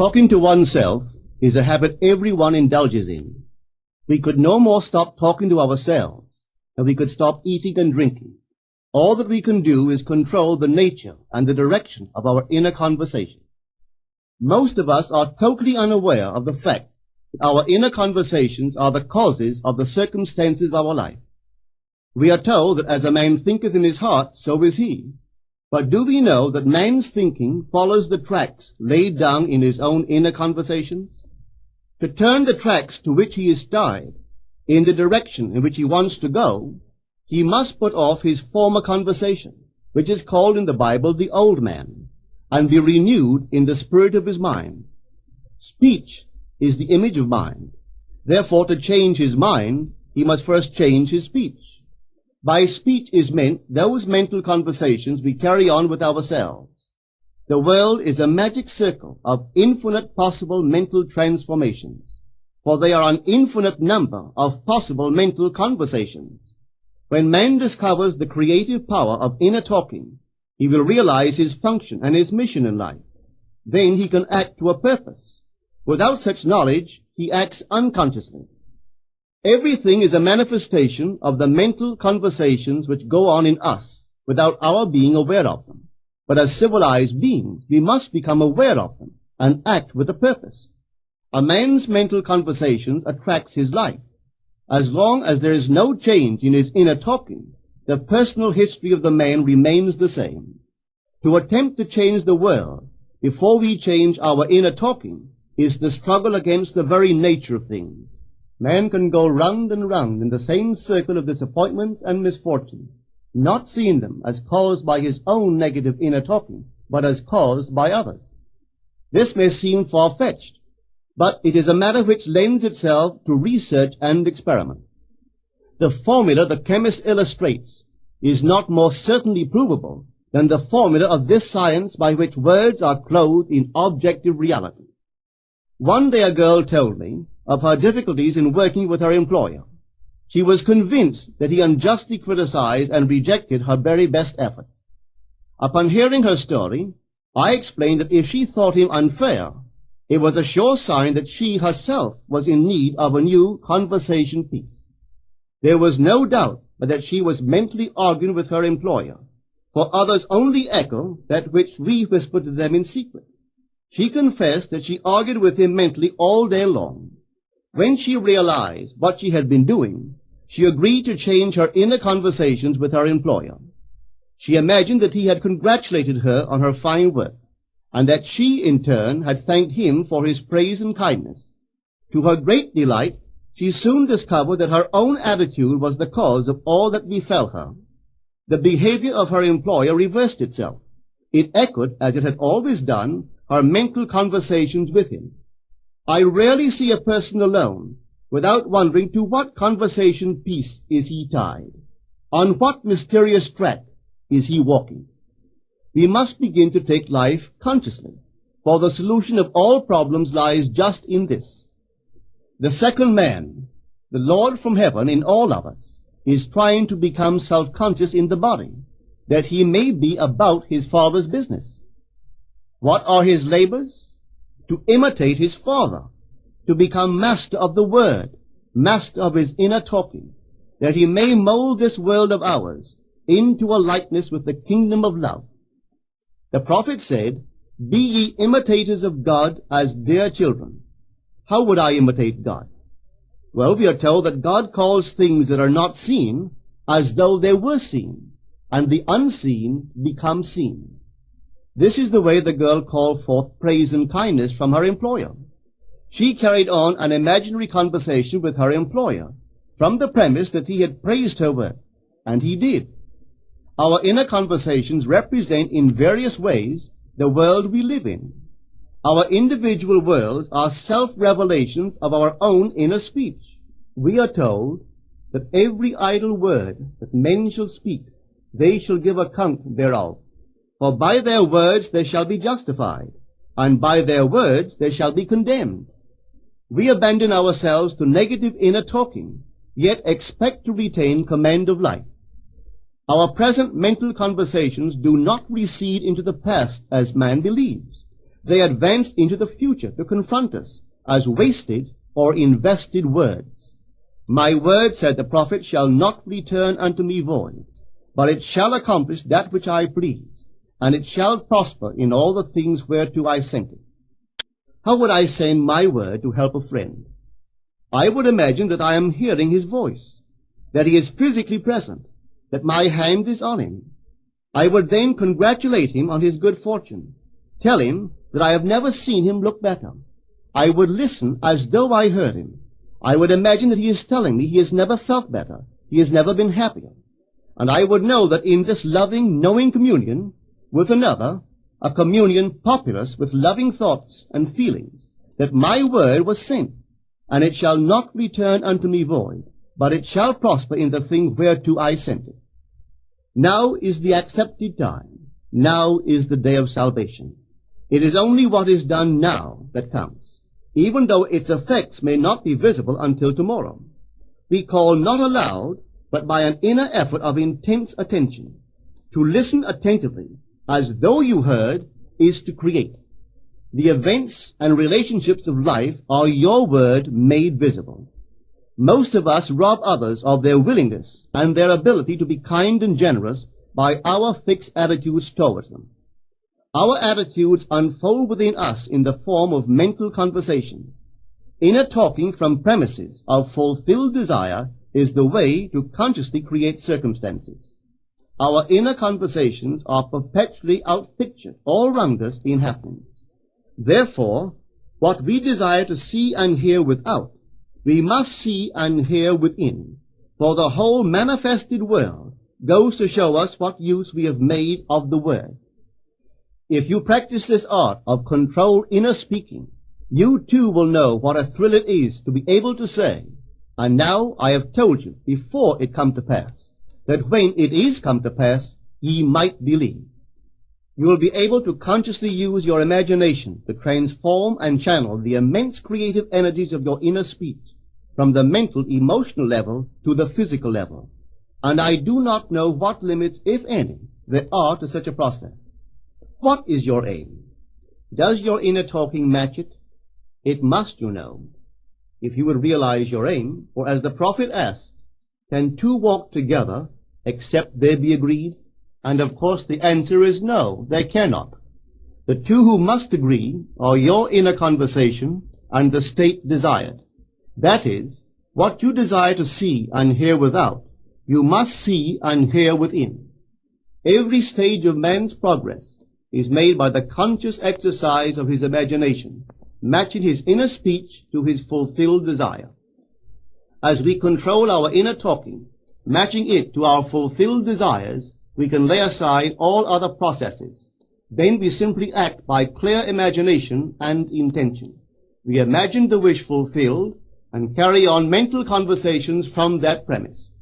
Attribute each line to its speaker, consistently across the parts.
Speaker 1: Talking to oneself is a habit everyone indulges in. We could no more stop talking to ourselves than we could stop eating and drinking. All that we can do is control the nature and the direction of our inner conversation. Most of us are totally unaware of the fact that our inner conversations are the causes of the circumstances of our life. We are told that as a man thinketh in his heart, so is he. But do we know that man's thinking follows the tracks laid down in his own inner conversations? To turn the tracks to which he is tied in the direction in which he wants to go, he must put off his former conversation, which is called in the Bible the old man, and be renewed in the spirit of his mind. Speech is the image of mind. Therefore, to change his mind, he must first change his speech. By speech is meant those mental conversations we carry on with ourselves. The world is a magic circle of infinite possible mental transformations, for there are an infinite number of possible mental conversations. When man discovers the creative power of inner talking, he will realize his function and his mission in life. Then he can act to a purpose. Without such knowledge, he acts unconsciously. Everything is a manifestation of the mental conversations which go on in us without our being aware of them. But as civilized beings, we must become aware of them and act with a purpose. A man's mental conversations attracts his life. As long as there is no change in his inner talking, the personal history of the man remains the same. To attempt to change the world before we change our inner talking is the struggle against the very nature of things. Man can go round and round in the same circle of disappointments and misfortunes, not seeing them as caused by his own negative inner talking, but as caused by others. This may seem far-fetched, but it is a matter which lends itself to research and experiment. The formula the chemist illustrates is not more certainly provable than the formula of this science by which words are clothed in objective reality. One day a girl told me of her difficulties in working with her employer. She was convinced that he unjustly criticized and rejected her very best efforts. Upon hearing her story, I explained that if she thought him unfair, it was a sure sign that she herself was in need of a new conversation piece. There was no doubt but that she was mentally arguing with her employer, for others only echo that which we whisper to them in secret. She confessed that she argued with him mentally all day long. When she realized what she had been doing, she agreed to change her inner conversations with her employer. She imagined that he had congratulated her on her fine work, and that she, in turn, had thanked him for his praise and kindness. To her great delight, she soon discovered that her own attitude was the cause of all that befell her. The behavior of her employer reversed itself. It echoed, as it had always done, her mental conversations with him. I rarely see a person alone without wondering to what conversation piece is he tied. On what mysterious track is he walking? We must begin to take life consciously, for the solution of all problems lies just in this. The second man, the Lord from heaven in all of us, is trying to become self-conscious in the body, that he may be about his Father's business. What are his labors? To imitate his Father, to become master of the Word, master of his inner talking, that he may mold this world of ours into a likeness with the kingdom of love. The prophet said, "Be ye imitators of God as dear children." How would I imitate God? Well, we are told that God calls things that are not seen as though they were seen, and the unseen become seen. This is the way the girl called forth praise and kindness from her employer. She carried on an imaginary conversation with her employer from the premise that he had praised her work, and he did. Our inner conversations represent in various ways the world we live in. Our individual worlds are self-revelations of our own inner speech. We are told that every idle word that men shall speak, they shall give account thereof. For by their words they shall be justified, and by their words they shall be condemned. We abandon ourselves to negative inner talking, yet expect to retain command of life. Our present mental conversations do not recede into the past as man believes, They advanced into the future to confront us as wasted or invested words. My word, said the prophet, shall not return unto me void, but it shall accomplish that which I please, and it shall prosper in all the things whereto I sent it. How would I send my word to help a friend? I would imagine that I am hearing his voice, that he is physically present, that my hand is on him. I would then congratulate him on his good fortune, tell him that I have never seen him look better. I would listen as though I heard him. I would imagine that he is telling me he has never felt better, he has never been happier. And I would know that in this loving, knowing communion with another, a communion populous with loving thoughts and feelings, that my word was sent, and it shall not return unto me void, but it shall prosper in the thing whereto I sent it. Now is the accepted time. Now is the day of salvation. It is only what is done now that counts, even though its effects may not be visible until tomorrow. We call not aloud, but by an inner effort of intense attention. To listen attentively, as though you heard, is to create. The events and relationships of life are your word made visible. Most of us rob others of their willingness and their ability to be kind and generous by our fixed attitudes towards them. Our attitudes unfold within us in the form of mental conversations. Inner talking from premises of fulfilled desire is the way to consciously create circumstances. Our inner conversations are perpetually outpictured all round us in happenings. Therefore, what we desire to see and hear without, we must see and hear within, for the whole manifested world goes to show us what use we have made of the word. If you practice this art of controlled inner speaking, you too will know what a thrill it is to be able to say, and now I have told you before it come to pass, that when it is come to pass, ye might believe. You will be able to consciously use your imagination to transform and channel the immense creative energies of your inner speech from the mental, emotional level to the physical level. And I do not know what limits, if any, there are to such a process. What is your aim? Does your inner talking match it? It must, you know. If you would realize your aim, for as the prophet asked, can two walk together except they be agreed? And of course the answer is no, they cannot. The two who must agree are your inner conversation and the state desired. That is, what you desire to see and hear without, you must see and hear within. Every stage of man's progress is made by the conscious exercise of his imagination, matching his inner speech to his fulfilled desire. As we control our inner talking, matching it to our fulfilled desires, we can lay aside all other processes. Then we simply act by clear imagination and intention. We imagine the wish fulfilled and carry on mental conversations from that premise.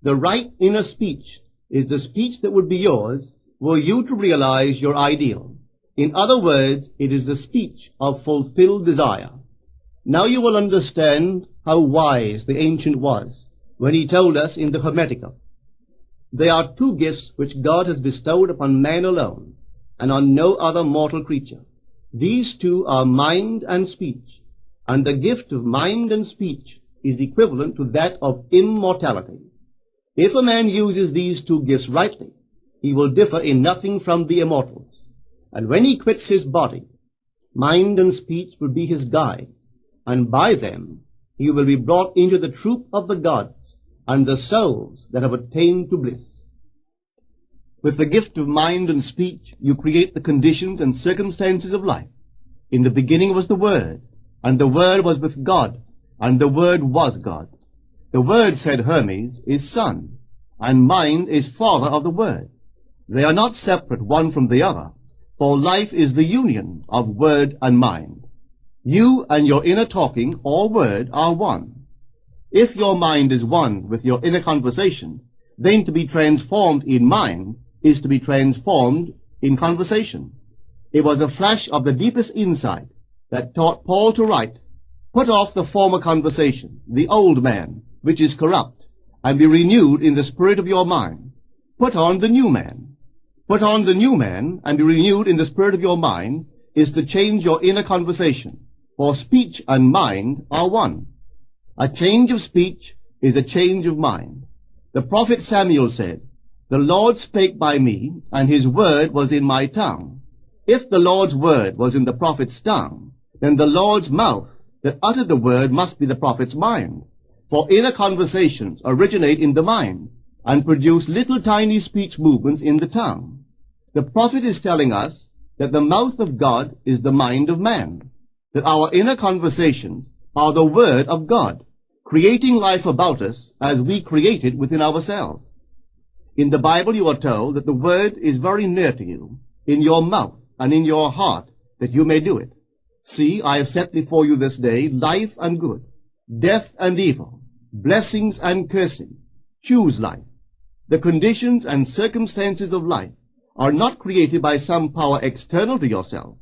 Speaker 1: The right inner speech is the speech that would be yours were you to realize your ideal. In other words, it is the speech of fulfilled desire. Now you will understand how wise the ancient was when he told us in the Hermetica, there are two gifts which God has bestowed upon man alone, and on no other mortal creature. These two are mind and speech, and the gift of mind and speech is equivalent to that of immortality. If a man uses these two gifts rightly, he will differ in nothing from the immortals. And when he quits his body, mind and speech will be his guides, and by them he will be brought into the troop of the gods and the souls that have attained to bliss. With the gift of mind and speech, you create the conditions and circumstances of life. In the beginning was the Word, and the Word was with God, and the Word was God. The Word, said Hermes, is Son, and mind is Father of the Word. They are not separate one from the other, for life is the union of word and mind. You and your inner talking or word are one. If your mind is one with your inner conversation, then to be transformed in mind is to be transformed in conversation. It was a flash of the deepest insight that taught Paul to write, put off the former conversation, the old man, which is corrupt, and be renewed in the spirit of your mind. Put on the new man. Put on the new man and be renewed in the spirit of your mind, is to change your inner conversation, for speech and mind are one. A change of speech is a change of mind. The prophet Samuel said, "The Lord spake by me, and his word was in my tongue." If the Lord's word was in the prophet's tongue, then the Lord's mouth that uttered the word must be the prophet's mind. For inner conversations originate in the mind and produce little tiny speech movements in the tongue. The prophet is telling us that the mouth of God is the mind of man, that our inner conversations are the word of God, creating life about us as we create it within ourselves. In the Bible you are told that the word is very near to you, in your mouth and in your heart, that you may do it. See, I have set before you this day life and good, death and evil, blessings and cursings. Choose life. The conditions and circumstances of life are not created by some power external to yourself.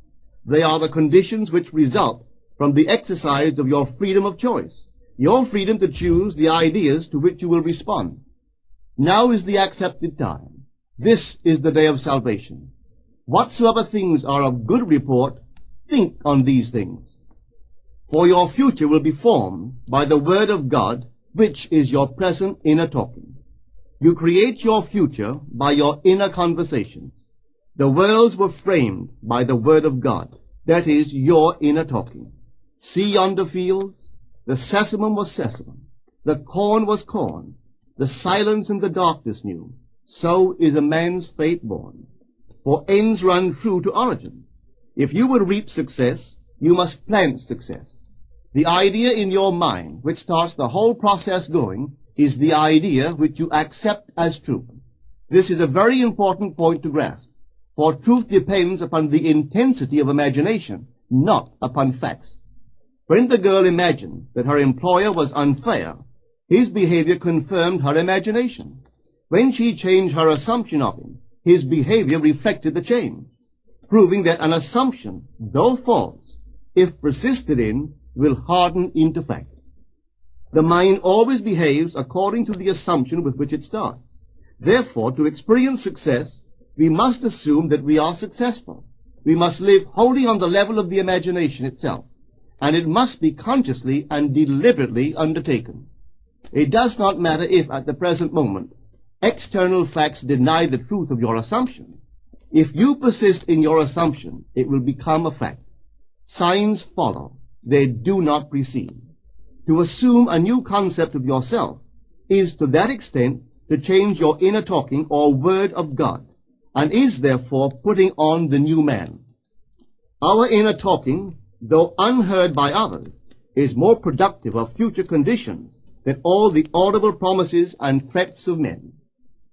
Speaker 1: They are the conditions which result from the exercise of your freedom of choice, your freedom to choose the ideas to which you will respond. Now is the accepted time. This is the day of salvation. Whatsoever things are of good report, think on these things. For your future will be formed by the word of God, which is your present inner talking. You create your future by your inner conversation. The worlds were framed by the word of God, that is, your inner talking. See yonder fields? The sesamum was sesamum, the corn was corn, the silence and the darkness knew. So is a man's fate born. For ends run true to origins. If you would reap success, you must plant success. The idea in your mind, which starts the whole process going, is the idea which you accept as true. This is a very important point to grasp, for truth depends upon the intensity of imagination, not upon facts. When the girl imagined that her employer was unfair, his behavior confirmed her imagination. When she changed her assumption of him, his behavior reflected the change, proving that an assumption, though false, if persisted in, will harden into fact. The mind always behaves according to the assumption with which it starts. Therefore, to experience success, we must assume that we are successful. We must live wholly on the level of the imagination itself, and it must be consciously and deliberately undertaken. It does not matter if, at the present moment, external facts deny the truth of your assumption. If you persist in your assumption, it will become a fact. Signs follow. They do not precede. To assume a new concept of yourself is to that extent to change your inner talking or word of God, and is therefore putting on the new man. Our inner talking, though unheard by others, is more productive of future conditions than all the audible promises and threats of men.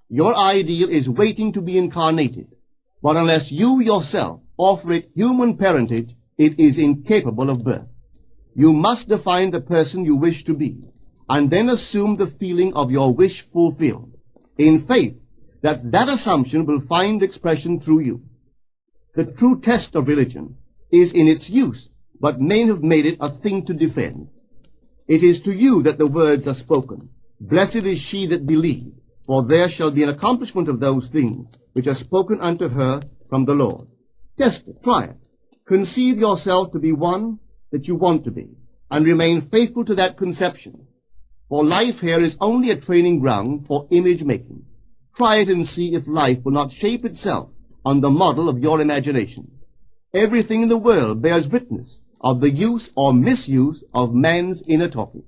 Speaker 1: Your ideal is waiting to be incarnated, but unless you yourself offer it human parentage, it is incapable of birth. You must define the person you wish to be, and then assume the feeling of your wish fulfilled, in faith that that assumption will find expression through you. The true test of religion is in its use, but men have made it a thing to defend. It is to you that the words are spoken. Blessed is she that believed, for there shall be an accomplishment of those things which are spoken unto her from the Lord. Test it, try it. Conceive yourself to be one that you want to be, and remain faithful to that conception. For life here is only a training ground for image making. Try it and see if life will not shape itself on the model of your imagination. Everything in the world bears witness of the use or misuse of man's inner talking.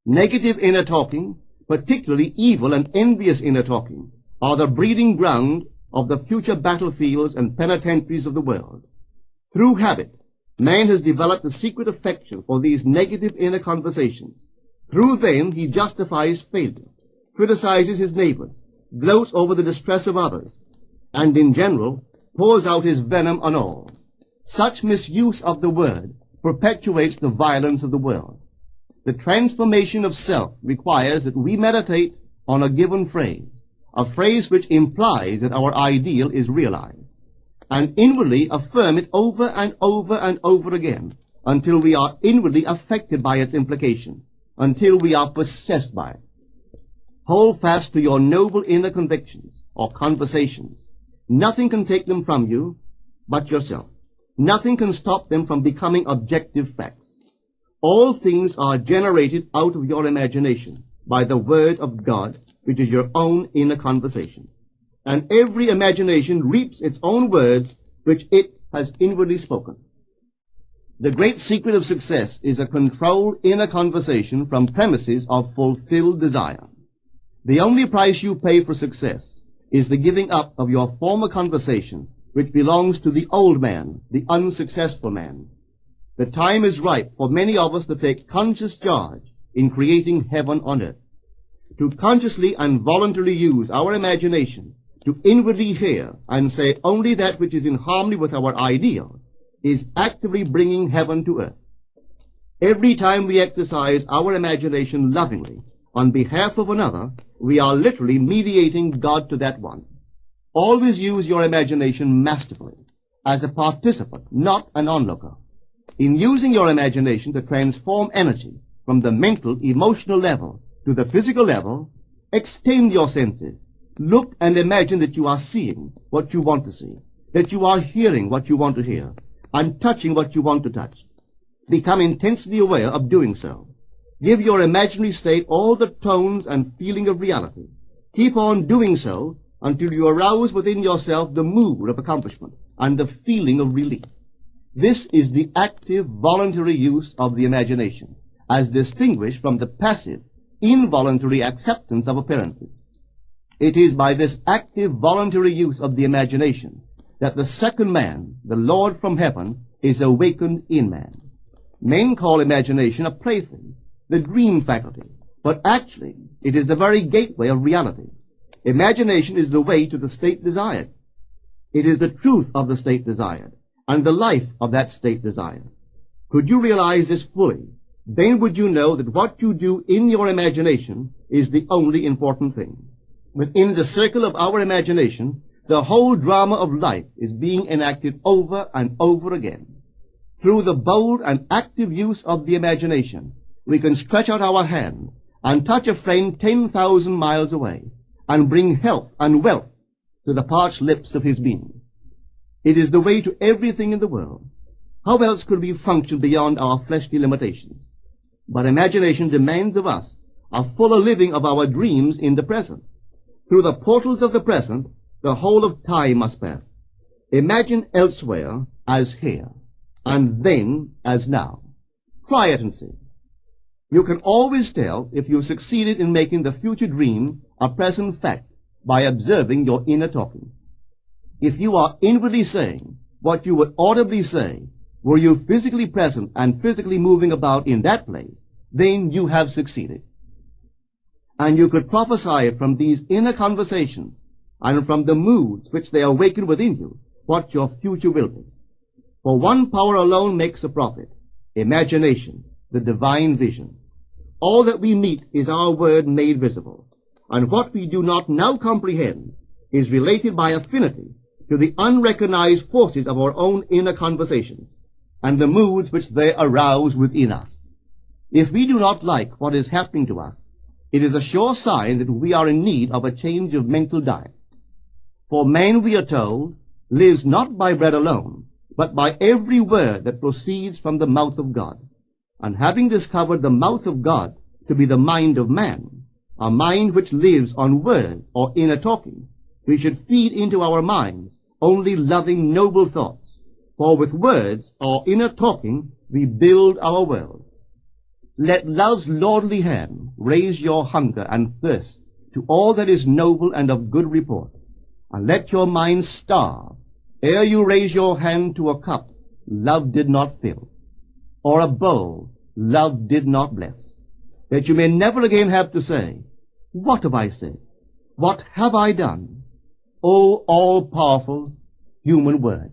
Speaker 1: Negative inner talking, particularly evil and envious inner talking, are the breeding ground of the future battlefields and penitentiaries of the world. Through habit, man has developed a secret affection for these negative inner conversations. Through them he justifies failure, criticizes his neighbors, gloats over the distress of others, and in general pours out his venom on all. Such misuse of the word perpetuates the violence of the world. The transformation of self requires that we meditate on a given phrase, a phrase which implies that our ideal is realized, and inwardly affirm it over and over and over again until we are inwardly affected by its implication, until we are possessed by it. Hold fast to your noble inner convictions or conversations. Nothing can take them from you but yourself. Nothing can stop them from becoming objective facts. All things are generated out of your imagination by the Word of God, which is your own inner conversation. And every imagination reaps its own words, which it has inwardly spoken. The great secret of success is a controlled inner conversation from premises of fulfilled desire. The only price you pay for success is the giving up of your former conversation, which belongs to the old man, the unsuccessful man. The time is ripe for many of us to take conscious charge in creating heaven on earth, to consciously and voluntarily use our imagination to inwardly hear and say only that which is in harmony with our ideal is actively bringing heaven to earth. Every time we exercise our imagination lovingly on behalf of another, we are literally mediating God to that one. Always use your imagination masterfully, as a participant, not an onlooker. In using your imagination to transform energy from the mental, emotional level to the physical level, extend your senses. Look and imagine that you are seeing what you want to see, that you are hearing what you want to hear, and touching what you want to touch. Become intensely aware of doing so. Give your imaginary state all the tones and feeling of reality. Keep on doing so until you arouse within yourself the mood of accomplishment and the feeling of relief. This is the active, voluntary use of the imagination, as distinguished from the passive, involuntary acceptance of appearances. It is by this active, voluntary use of the imagination that the second man, the Lord from heaven, is awakened in man. Men call imagination a plaything, the dream faculty, but actually it is the very gateway of reality. Imagination is the way to the state desired. It is the truth of the state desired, and the life of that state desired. Could you realize this fully, then would you know that what you do in your imagination is the only important thing. Within the circle of our imagination, the whole drama of life is being enacted over and over again. Through the bold and active use of the imagination, we can stretch out our hand and touch a friend 10,000 miles away and bring health and wealth to the parched lips of his being. It is the way to everything in the world. How else could we function beyond our fleshly limitations? But imagination demands of us a fuller living of our dreams in the present. Through the portals of the present, the whole of time must pass. Imagine elsewhere as here, and then as now. Try it and see. You can always tell if you've succeeded in making the future dream a present fact by observing your inner talking. If you are inwardly saying what you would audibly say, were you physically present and physically moving about in that place, then you have succeeded. And you could prophesy it from these inner conversations and from the moods which they awaken within you, what your future will be. For one power alone makes a prophet, imagination, the divine vision. All that we meet is our word made visible, and what we do not now comprehend is related by affinity to the unrecognized forces of our own inner conversations and the moods which they arouse within us. If we do not like what is happening to us, it is a sure sign that we are in need of a change of mental diet. For man, we are told, lives not by bread alone, but by every word that proceeds from the mouth of God. And having discovered the mouth of God to be the mind of man, a mind which lives on words or inner talking, we should feed into our minds only loving, noble thoughts. For with words or inner talking, we build our world. Let love's lordly hand raise your hunger and thirst to all that is noble and of good report, and let your mind starve ere you raise your hand to a cup love did not fill, or a bowl love did not bless, that you may never again have to say, "What have I said? What have I done?" O all-powerful human word.